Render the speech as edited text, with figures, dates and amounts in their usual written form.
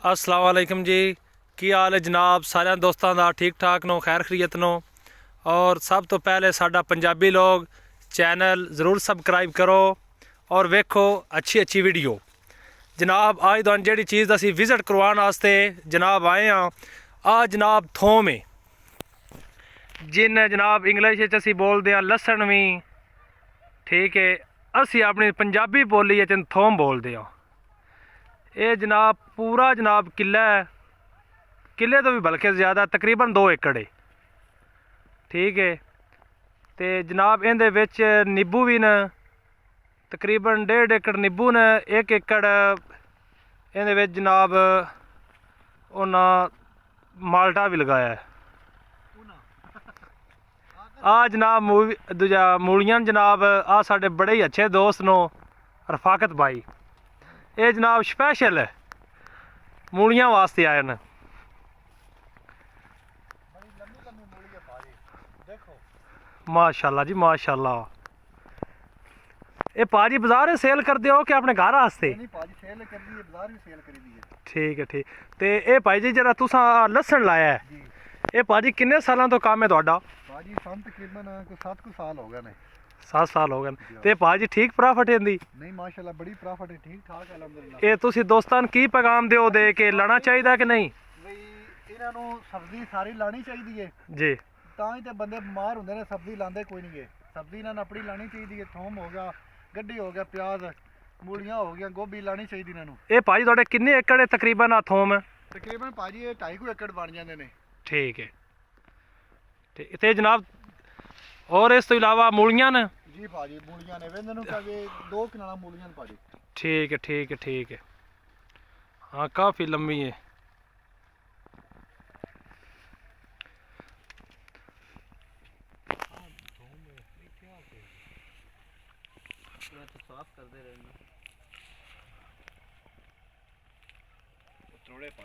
अस्सलाम वालेकुम जी, की हाल है जनाब? सारे दोस्तों का ठीक ठाक नो, खैर खरीयत नो। और सब तो पहले साडा पंजाबी लोग चैनल ज़रूर सबसक्राइब करो और वेखो अच्छी अच्छी वीडियो। जनाब आज तुहानू जिहड़ी चीज़ असी विजिट करवाने वास्ते जनाब आए हाँ, आ जनाब थोम है, जिन जनाब इंग्लिश असी बोलते हैं लसन भी, ठीक है। असी अपनी पंजाबी बोली थोम बोलते हैं। ये जनाब पूरा जनाब किला है, किले तो भी बल्कि ज़्यादा, तकरीबन 2 एकड़ है, ठीक है। तो जनाब इहदे विच नींबू भी न, तकरीबन 1.5 एकड़ नींबू ने, 1 एकड़ इहदे विच जनाब उन्हें माल्टा भी लगाया है। आ जनाब दूजा मूलियां जनाब, आ साडे बड़े ही अच्छे दोस्त नो रफाकत भाई, ये जनाब स्पैशल है मूलियां वास्ते आए न। माशाल्लाह जी माशाल्लाह। ये पाजी बाजार सेल कर दो कि अपने घर वास्ते? ठीक है ठीक। तो ये भाई जी जरा तुसा लसन लाया है, ये भाजी किन्ने सालों तो काम है तुहाडा? भाजी तकरीबन 7 साल हो गए ने। 7 साल हो गए। ते भाजी ठीक प्रॉफिट है? नहीं माशाल्लाह बड़ी प्रॉफिट है, ठीक ठाक है अल्हम्दुलिल्लाह। ये तुसी दोस्तां की पैगाम दिओ दे के लाना चाहिए कि नहीं? बई इन्हां नूं सब्जी सारी लानी चाहिए है जी, तां ही ते बंदे बीमार हुंदे ने, सब्जी लांदे कोई नहीं है। सब्जी इन्हां नूं अपनी लानी चाहिए है। थोम हो गया, गड्डी हो गया, प्याज, मूलियां हो गया, गोभी लानी चाहिए इन्हां नूं। ये भाजी तुहाडे किन्ने एकड़ है तकरीबन आ थोम? तकरीबन भाजी ये 2.5 एकड़ बन जाते हैं। ठीक है ठीक। ते जनाब और इस तो इलावा मूलियां न? जी भाजी मूलियां ने वेंदे नूं कहे 2 कनाल मूलियां ने भाजी। ठीक है ठीक है ठीक है। हाँ काफ़ी लंबी है। साफ कर दे रहे थोड़े पा